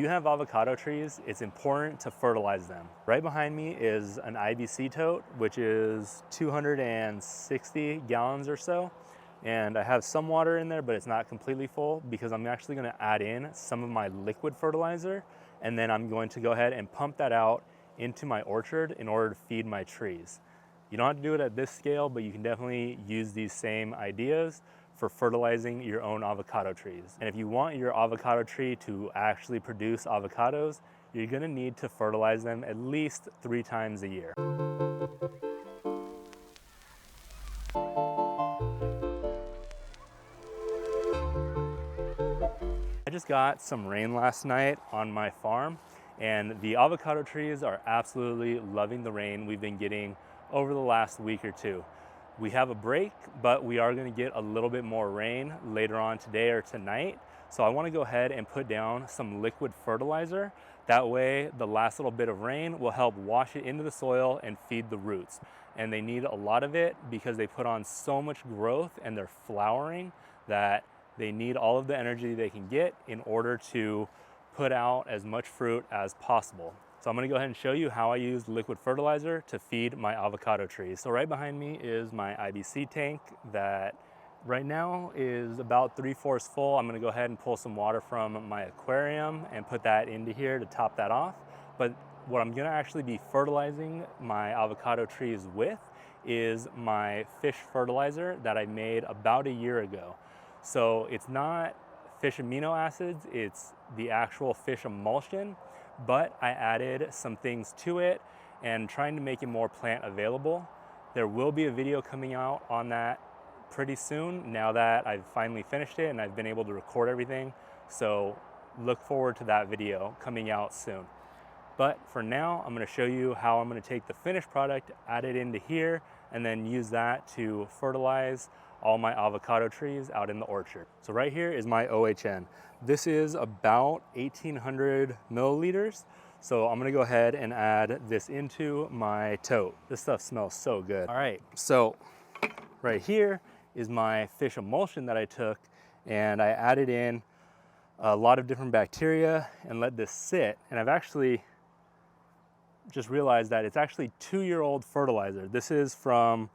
you have avocado trees, it's important to fertilize them. Right behind me is an IBC tote, which is 260 gallons or so. And I have some water in there, but it's not completely full because I'm actually gonna add in some of my liquid fertilizer, and then I'm going to go ahead and pump that out into my orchard in order to feed my trees. You don't have to do it at this scale, but you can definitely use these same ideas for fertilizing your own avocado trees. And if you want your avocado tree to actually produce avocados, you're gonna need to fertilize them at least 3 times a year. I just got some rain last night on my farm, and the avocado trees are absolutely loving the rain we've been getting over the last week or two. We have a break, but we are gonna get a little bit more rain later on today or tonight. So I wanna go ahead and put down some liquid fertilizer. That way, the last little bit of rain will help wash it into the soil and feed the roots. And they need a lot of it because they put on so much growth and they're flowering that they need all of the energy they can get in order to put out as much fruit as possible. So I'm gonna go ahead and show you how I use liquid fertilizer to feed my avocado trees. So right behind me is my IBC tank that right now is about 3/4 full. I'm gonna go ahead and pull some water from my aquarium and put that into here to top that off. But what I'm gonna actually be fertilizing my avocado trees with is my fish fertilizer that I made about a year ago. So it's not fish amino acids, it's the actual fish emulsion, but I added some things to it and trying to make it more plant available. There will be a video coming out on that pretty soon now that I've finally finished it and I've been able to record everything. So look forward to that video coming out soon. But for now, I'm gonna show you how I'm gonna take the finished product, add it into here, and then use that to fertilize all my avocado trees out in the orchard. So right here is my OHN. This is about 1,800 milliliters. So I'm gonna go ahead and add this into my tote. This stuff smells so good. All right, so right here is my fish emulsion that I took, and I added in a lot of different bacteria and let this sit. And I've actually just realized that it's actually 2-year-old fertilizer. This is from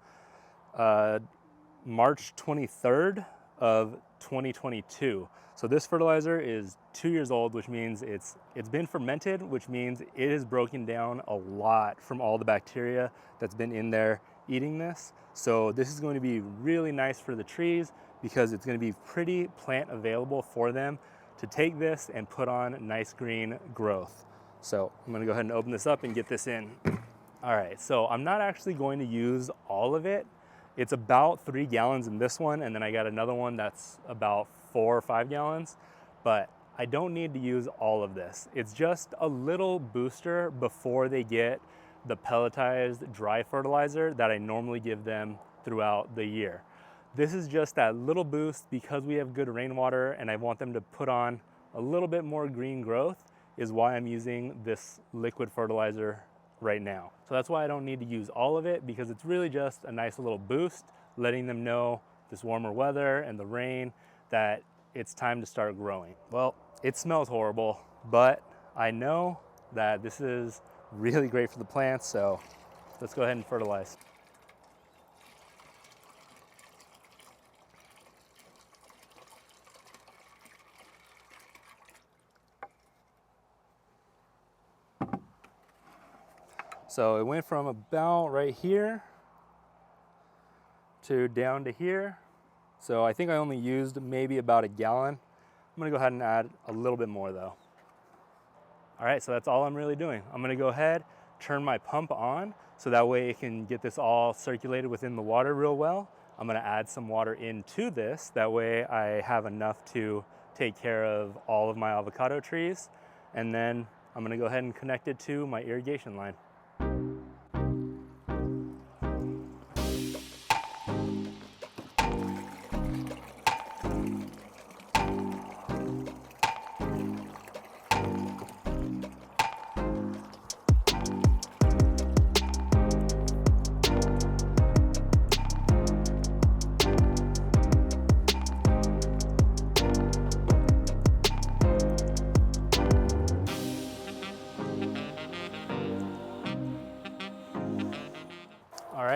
March 23rd of 2022. So this fertilizer is 2 years old, which means it's been fermented, which means it has broken down a lot from all the bacteria that's been in there eating this. So this is going to be really nice for the trees because it's going to be pretty plant available for them to take this and put on nice green growth. So I'm going to go ahead and open this up and get this in. All right, so I'm not actually going to use all of it. It's about 3 gallons in this one, and then I got another one that's about 4 or 5 gallons, but I don't need to use all of this. It's just a little booster before they get the pelletized dry fertilizer that I normally give them throughout the year. This is just that little boost because we have good rainwater and I want them to put on a little bit more green growth is why I'm using this liquid fertilizer right now. So that's why I don't need to use all of it because it's really just a nice little boost, letting them know this warmer weather and the rain that it's time to start growing. Well, it smells horrible, but I know that this is really great for the plants, so let's go ahead and fertilize. So it went from about right here to down to here. So I think I only used maybe about a gallon. I'm gonna go ahead and add a little bit more though. All right, so that's all I'm really doing. I'm gonna go ahead, turn my pump on so that way it can get this all circulated within the water real well. I'm gonna add some water into this. That way I have enough to take care of all of my avocado trees. And then I'm gonna go ahead and connect it to my irrigation line.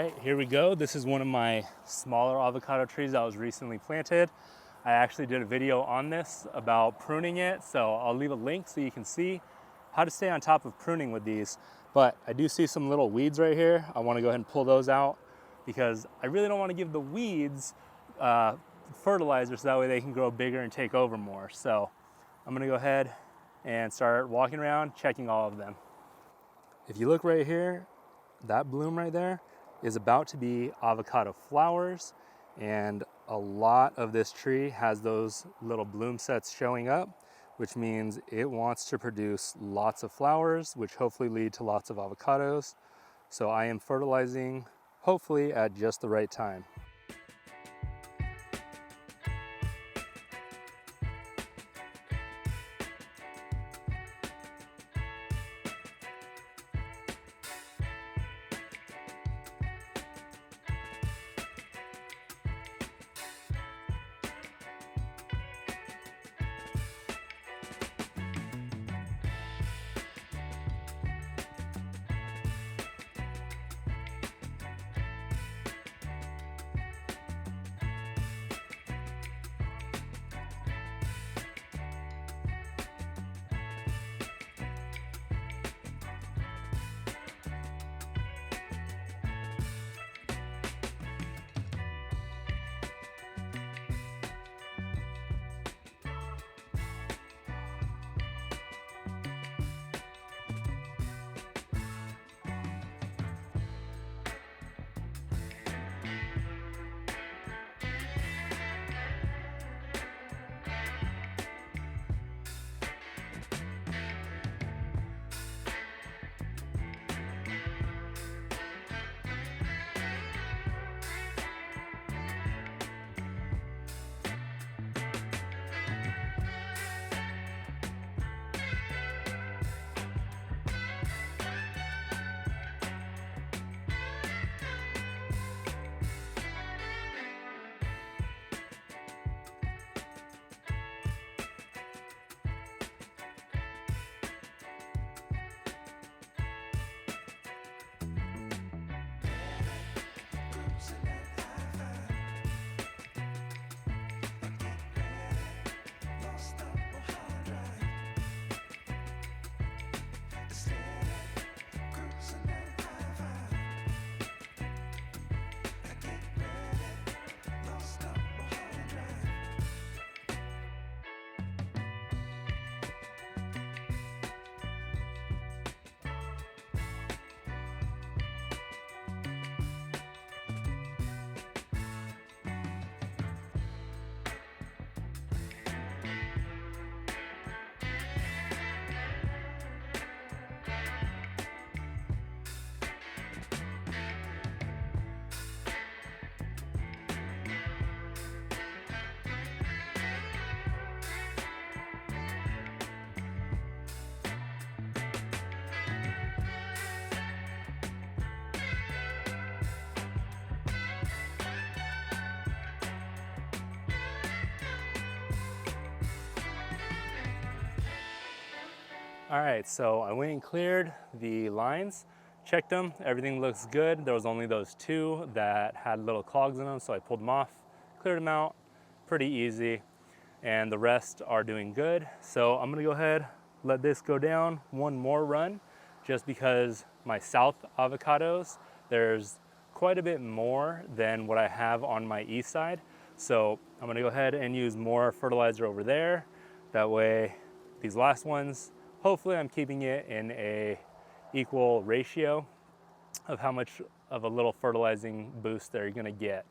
right, here we go. This is one of my smaller avocado trees that was recently planted. I actually did a video on this about pruning it, so I'll leave a link so you can see how to stay on top of pruning with these. But I do see some little weeds right here. I want to go ahead and pull those out because I really don't want to give the weeds fertilizer so that way they can grow bigger and take over more. So I'm going to go ahead and start walking around checking all of them. If you look right here, that bloom right there is about to be avocado flowers, and a lot of this tree has those little bloom sets showing up, which means it wants to produce lots of flowers, which hopefully lead to lots of avocados. So I am fertilizing, hopefully at just the right time. All right, so I went and cleared the lines, checked them, everything looks good. There was only those two that had little clogs in them, so I pulled them off, cleared them out, pretty easy, and the rest are doing good. So I'm gonna go ahead, let this go down one more run, just because my south avocados, there's quite a bit more than what I have on my east side. So I'm gonna go ahead and use more fertilizer over there. That way, these last ones, hopefully I'm keeping it in a equal ratio of how much of a little fertilizing boost they're gonna get.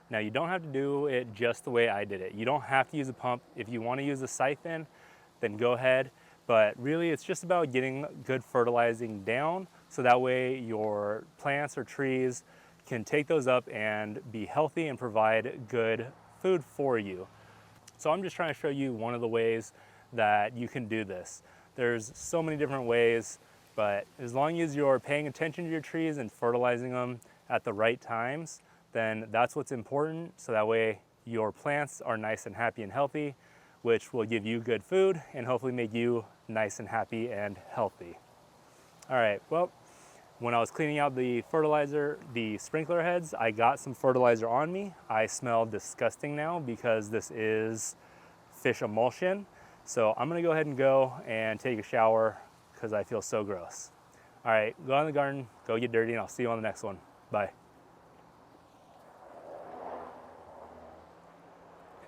Now you don't have to do it just the way I did it. You don't have to use a pump. If you wanna use a siphon, then go ahead. But really it's just about getting good fertilizing down so that way your plants or trees can take those up and be healthy and provide good food for you. So I'm just trying to show you one of the ways that you can do this. There's so many different ways, but as long as you're paying attention to your trees and fertilizing them at the right times, then that's what's important. So that way your plants are nice and happy and healthy, which will give you good food and hopefully make you nice and happy and healthy. All right, well, When I was cleaning out the fertilizer, the sprinkler heads, I got some fertilizer on me. I smell disgusting now because this is fish emulsion. So I'm gonna go ahead and take a shower because I feel so gross. All right, go out in the garden, go get dirty, and I'll see you on the next one. Bye.